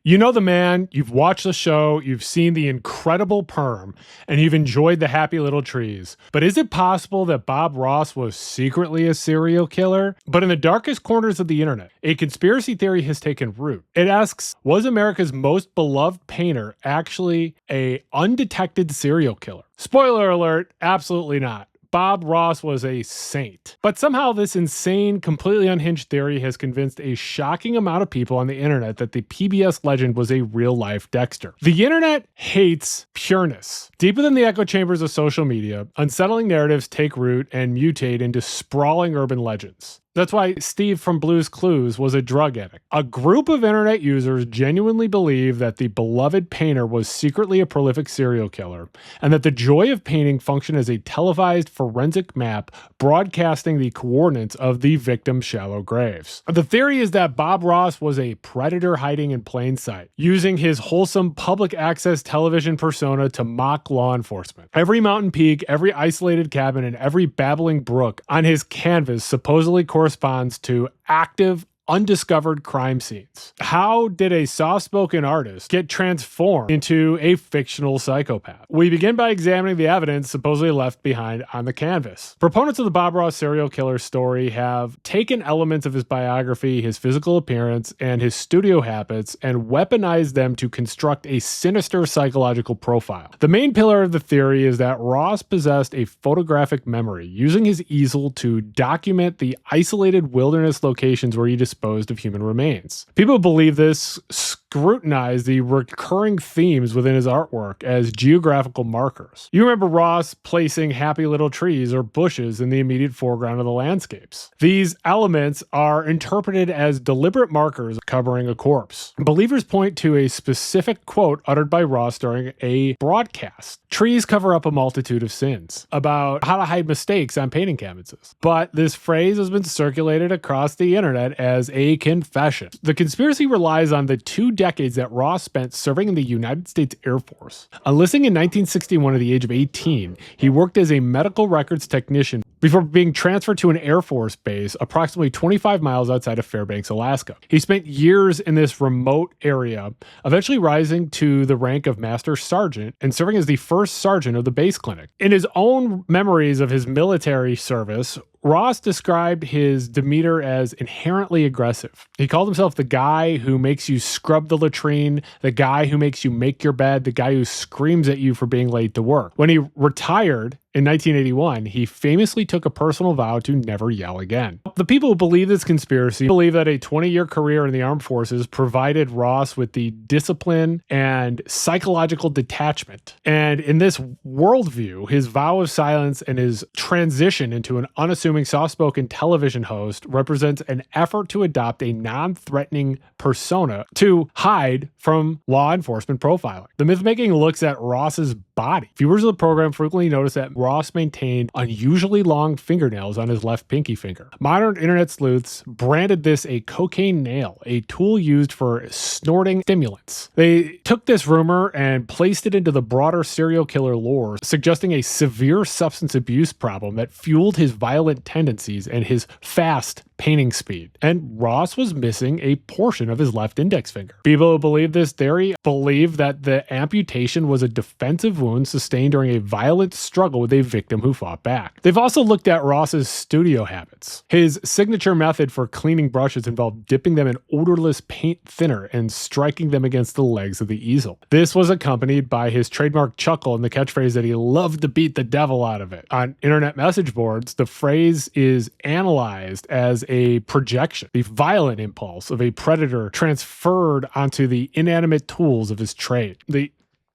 You know the man, you've watched the show, you've seen the incredible perm, and you've enjoyed the happy little trees. But is it possible that Bob Ross was secretly a serial killer? But in the darkest corners of the internet, a conspiracy theory has taken root. It asks, was America's most beloved painter actually a undetected serial killer? Spoiler alert, absolutely not. Bob Ross was a saint. But somehow this insane, completely unhinged theory has convinced a shocking amount of people on the internet that the PBS legend was a real-life Dexter. The internet hates pureness. Deeper than the echo chambers of social media, unsettling narratives take root and mutate into sprawling urban legends. That's why Steve from Blue's Clues was a drug addict. A group of internet users genuinely believe that the beloved painter was secretly a prolific serial killer, and that the joy of painting functioned as a televised forensic map broadcasting the coordinates of the victim's shallow graves. The theory is that Bob Ross was a predator hiding in plain sight, using his wholesome public access television persona to mock law enforcement. Every mountain peak, every isolated cabin, and every babbling brook on his canvas supposedly corresponds to active, undiscovered crime scenes. How did a soft-spoken artist get transformed into a fictional psychopath? We begin by examining the evidence supposedly left behind on the canvas. Proponents of the Bob Ross serial killer story have taken elements of his biography, his physical appearance, and his studio habits and weaponized them to construct a sinister psychological profile. The main pillar of the theory is that Ross possessed a photographic memory, using his easel to document the isolated wilderness locations where he disposed of human remains. People who believe this scrutinize the recurring themes within his artwork as geographical markers. You remember Ross placing happy little trees or bushes in the immediate foreground of the landscapes. These elements are interpreted as deliberate markers covering a corpse. Believers point to a specific quote uttered by Ross during a broadcast. Trees cover up a multitude of sins, about how to hide mistakes on painting canvases. But this phrase has been circulated across the internet as a confession. The conspiracy relies on the 2 decades that Ross spent serving in the United States Air Force. Enlisting in 1961 at the age of 18, he worked as a medical records technician before being transferred to an Air Force base approximately 25 miles outside of Fairbanks, Alaska. He spent years in this remote area, eventually rising to the rank of Master Sergeant and serving as the first sergeant of the base clinic. In his own memories of his military service, Ross described his demeanor as inherently aggressive. He called himself the guy who makes you scrub the latrine, the guy who makes you make your bed, the guy who screams at you for being late to work. When he retired in 1981, he famously took a personal vow to never yell again. The people who believe this conspiracy believe that a 20-year career in the armed forces provided Ross with the discipline and psychological detachment. And in this worldview, his vow of silence and his transition into an unassuming soft-spoken television host represents an effort to adopt a non-threatening persona to hide from law enforcement profiling. The myth-making looks at Ross's body. Viewers of the program frequently notice that Ross maintained unusually long fingernails on his left pinky finger. Modern internet sleuths branded this a cocaine nail, a tool used for snorting stimulants. They took this rumor and placed it into the broader serial killer lore, suggesting a severe substance abuse problem that fueled his violent tendencies and his fast painting speed. And Ross was missing a portion of his left index finger. People who believe this theory believe that the amputation was a defensive wound sustained during a violent struggle with a victim who fought back. They've also looked at Ross's studio habits. His signature method for cleaning brushes involved dipping them in odorless paint thinner and striking them against the legs of the easel. This was accompanied by his trademark chuckle and the catchphrase that he loved to beat the devil out of it. On internet message boards, the phrase is analyzed as a projection, the violent impulse of a predator transferred onto the inanimate tools of his trade. The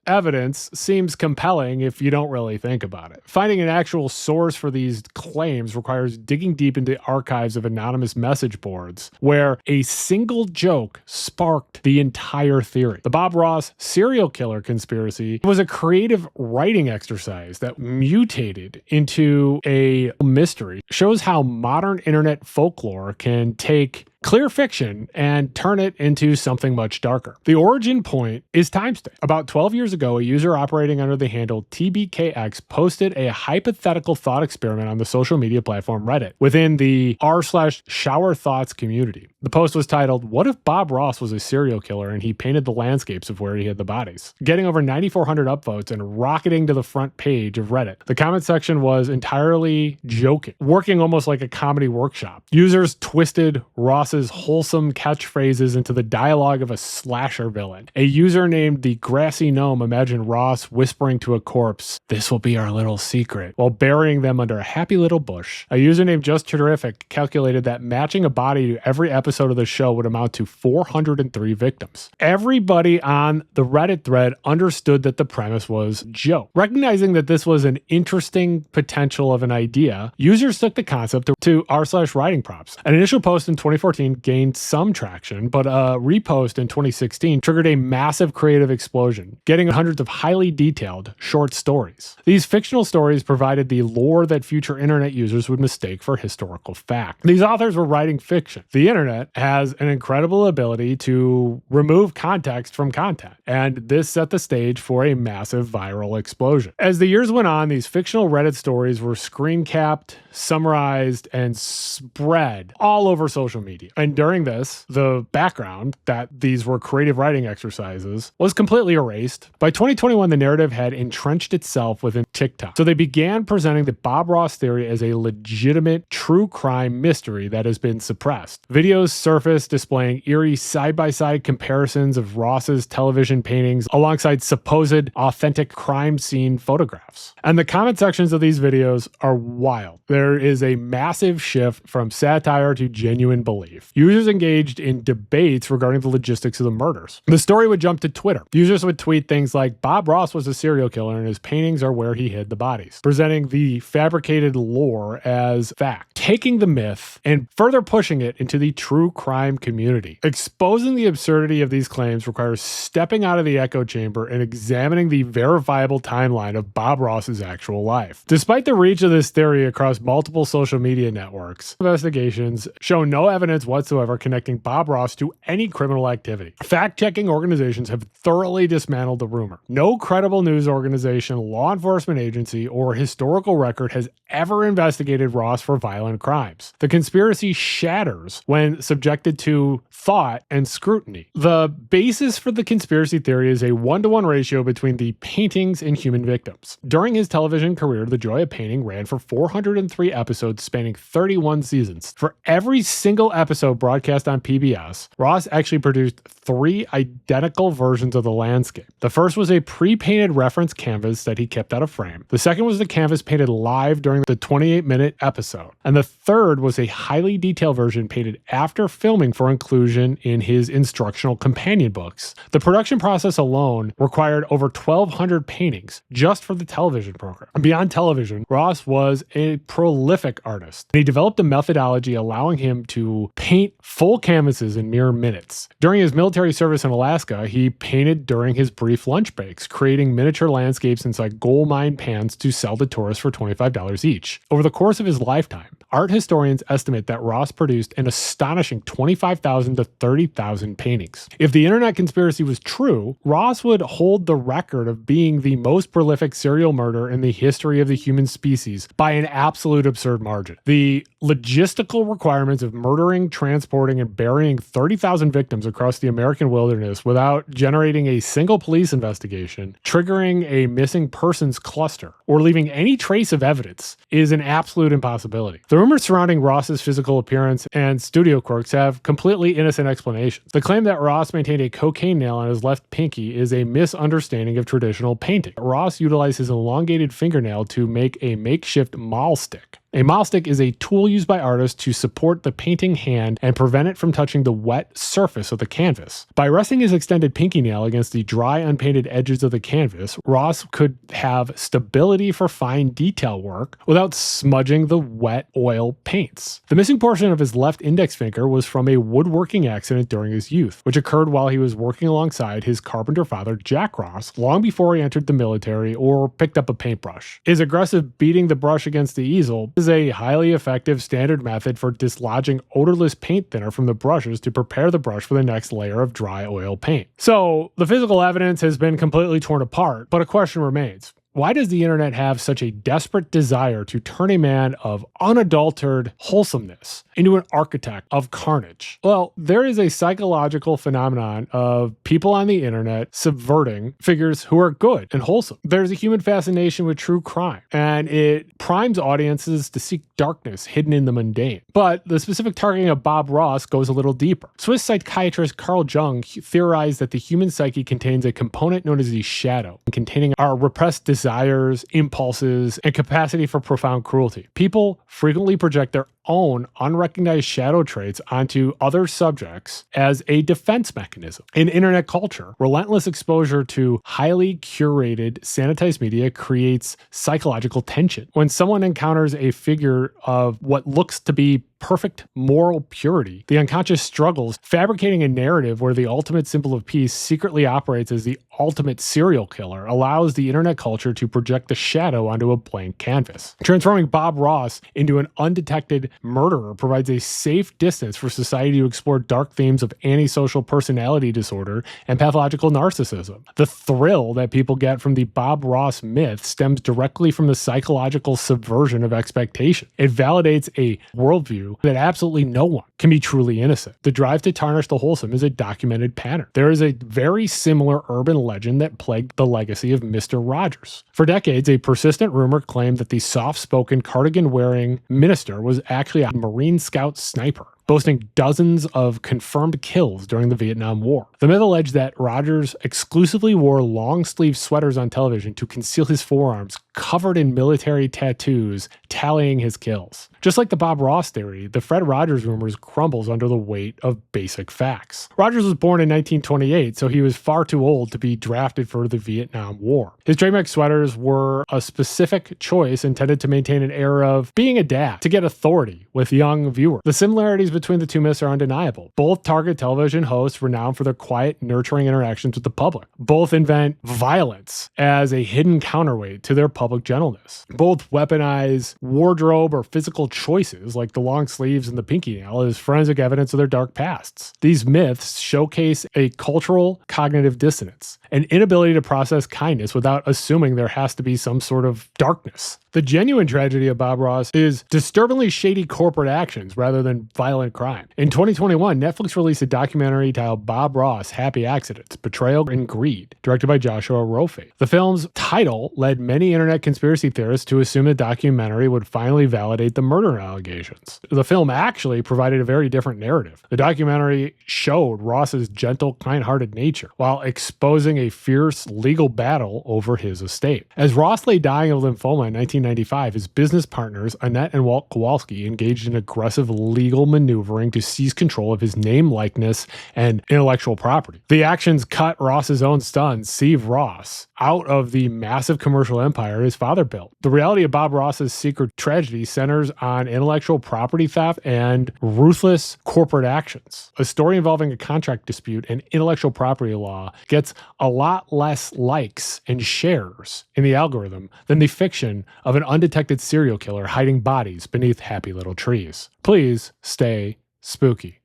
evidence seems compelling if you don't really think about it. Finding an actual source for these claims requires digging deep into archives of anonymous message boards where a single joke sparked the entire theory. The Bob Ross serial killer conspiracy was a creative writing exercise that mutated into a mystery. It shows how modern internet folklore can take clear fiction and turn it into something much darker. The origin point is timestamp. About 12 years ago, a user operating under the handle TBKX posted a hypothetical thought experiment on the social media platform Reddit within the r/shower thoughts community. The post was titled, "What if Bob Ross was a serial killer and he painted the landscapes of where he hid the bodies?" Getting over 9,400 upvotes and rocketing to the front page of Reddit. The comment section was entirely joking, working almost like a comedy workshop. Users twisted Ross's wholesome catchphrases into the dialogue of a slasher villain. A user named the Grassy Gnome imagined Ross whispering to a corpse, "This will be our little secret," while burying them under a happy little bush. A user named Just Terrific calculated that matching a body to every episode of the show would amount to 403 victims. Everybody on the Reddit thread understood that the premise was a joke. Recognizing that this was an interesting potential of an idea, users took the concept to r/writing props. An initial post in 2014 gained some traction, but a repost in 2016 triggered a massive creative explosion, getting hundreds of highly detailed short stories. These fictional stories provided the lore that future internet users would mistake for historical fact. These authors were writing fiction. The internet has an incredible ability to remove context from content, and this set the stage for a massive viral explosion. As the years went on, these fictional Reddit stories were screen capped, summarized, and spread all over social media. And during this, the background that these were creative writing exercises was completely erased. By 2021, the narrative had entrenched itself within TikTok. So they began presenting the Bob Ross theory as a legitimate true crime mystery that has been suppressed. Videos surfaced displaying eerie side-by-side comparisons of Ross's television paintings alongside supposed authentic crime scene photographs. And the comment sections of these videos are wild. There is a massive shift from satire to genuine belief. Users engaged in debates regarding the logistics of the murders. The story would jump to Twitter. Users would tweet things like, "Bob Ross was a serial killer and his paintings are where he hid the bodies," presenting the fabricated lore as fact, taking the myth and further pushing it into the true crime community. Exposing the absurdity of these claims requires stepping out of the echo chamber and examining the verifiable timeline of Bob Ross's actual life. Despite the reach of this theory across multiple social media networks, investigations show no evidence whatsoever connecting Bob Ross to any criminal activity. Fact-checking organizations have thoroughly dismantled the rumor. No credible news organization, law enforcement agency, or historical record has ever investigated Ross for violent crimes. The conspiracy shatters when subjected to thought and scrutiny. The basis for the conspiracy theory is a 1-to-1 ratio between the paintings and human victims. During his television career, The Joy of Painting ran for 403 episodes spanning 31 seasons. For every single episode broadcast on PBS, Ross actually produced 3 identical versions of the landscape. The first was a pre-painted reference canvas that he kept out of frame. The second was the canvas painted live during the 28-minute episode. And the third was a highly detailed version painted after filming for inclusion in his instructional companion books. The production process alone required over 1,200 paintings just for the television program. Beyond television, Ross was a prolific artist. He developed a methodology allowing him to paint full canvases in mere minutes. During his military service in Alaska, he painted during his brief lunch breaks, creating miniature landscapes inside gold mine pans to sell to tourists for $25 each. Over the course of his lifetime, art historians estimate that Ross produced an astonishing 25,000 to 30,000 paintings. If the internet conspiracy was true, Ross would hold the record of being the most prolific serial murderer in the history of the human species by an absolute absurd margin. The logistical requirements of murdering, transporting, and burying 30,000 victims across the American wilderness without generating a single police investigation, triggering a missing persons cluster, or leaving any trace of evidence is an absolute impossibility. The rumors surrounding Ross's physical appearance and studio quirks have completely innocent explanations. The claim that Ross maintained a cocaine nail on his left pinky is a misunderstanding of traditional painting. Ross utilized his elongated fingernail to make a makeshift maul stick. A maul stick is a tool used by artists to support the painting hand and prevent it from touching the wet surface of the canvas. By resting his extended pinky nail against the dry, unpainted edges of the canvas, Ross could have stability for fine detail work without smudging the wet oil paints. The missing portion of his left index finger was from a woodworking accident during his youth, which occurred while he was working alongside his carpenter father, Jack Ross, long before he entered the military or picked up a paintbrush. His aggressive beating the brush against the easel is is a highly effective standard method for dislodging odorless paint thinner from the brushes to prepare the brush for the next layer of dry oil paint. So the physical evidence has been completely torn apart, but a question remains. Why does the internet have such a desperate desire to turn a man of unadulterated wholesomeness into an architect of carnage? Well, there is a psychological phenomenon of people on the internet subverting figures who are good and wholesome. There's a human fascination with true crime, and it primes audiences to seek darkness hidden in the mundane. But the specific targeting of Bob Ross goes a little deeper. Swiss psychiatrist Carl Jung theorized that the human psyche contains a component known as the shadow, containing our repressed desires, impulses, and capacity for profound cruelty. People frequently project their own unrecognized shadow traits onto other subjects as a defense mechanism. In internet culture, relentless exposure to highly curated, sanitized media creates psychological tension. When someone encounters a figure of what looks to be perfect moral purity, the unconscious struggles fabricating a narrative where the ultimate symbol of peace secretly operates as the ultimate serial killer allows the internet culture to project the shadow onto a blank canvas. Transforming Bob Ross into an undetected murderer provides a safe distance for society to explore dark themes of antisocial personality disorder and pathological narcissism. The thrill that people get from the Bob Ross myth stems directly from the psychological subversion of expectation. It validates a worldview that absolutely no one can be truly innocent. The drive to tarnish the wholesome is a documented pattern. There is a very similar urban legend that plagued the legacy of Mr. Rogers. For decades, a persistent rumor claimed that the soft-spoken, cardigan-wearing minister was actually a Marine Scout sniper, boasting dozens of confirmed kills during the Vietnam War. The myth alleged that Rogers exclusively wore long-sleeve sweaters on television to conceal his forearms covered in military tattoos, tallying his kills. Just like the Bob Ross theory, the Fred Rogers rumors crumbles under the weight of basic facts. Rogers was born in 1928, so he was far too old to be drafted for the Vietnam War. His trademark sweaters were a specific choice intended to maintain an air of being a dad, to get authority with young viewers. The similarities between the two myths are undeniable. Both target television hosts renowned for their quiet, nurturing interactions with the public. Both invent violence as a hidden counterweight to their public gentleness. Both weaponize wardrobe or physical choices, like the long sleeves and the pinky nail, as forensic evidence of their dark pasts. These myths showcase a cultural cognitive dissonance, an inability to process kindness without assuming there has to be some sort of darkness. The genuine tragedy of Bob Ross is disturbingly shady corporate actions rather than violent crime. In 2021, Netflix released a documentary titled Bob Ross: Happy Accidents, Betrayal and Greed, directed by Joshua Rofe. The film's title led many internet conspiracy theorists to assume the documentary would finally validate the murder allegations. The film actually provided a very different narrative. The documentary showed Ross's gentle, kind-hearted nature, while exposing a fierce legal battle over his estate. As Ross lay dying of lymphoma in 1995, his business partners, Annette and Walt Kowalski, engaged in aggressive legal maneuvering to seize control of his name, likeness, and intellectual property. The actions cut Ross's own son, Steve Ross, out of the massive commercial empire his father built. The reality of Bob Ross's secret tragedy centers on intellectual property theft and ruthless corporate actions. A story involving a contract dispute and intellectual property law gets a lot less likes and shares in the algorithm than the fiction of an undetected serial killer hiding bodies beneath happy little trees. Please stay spooky.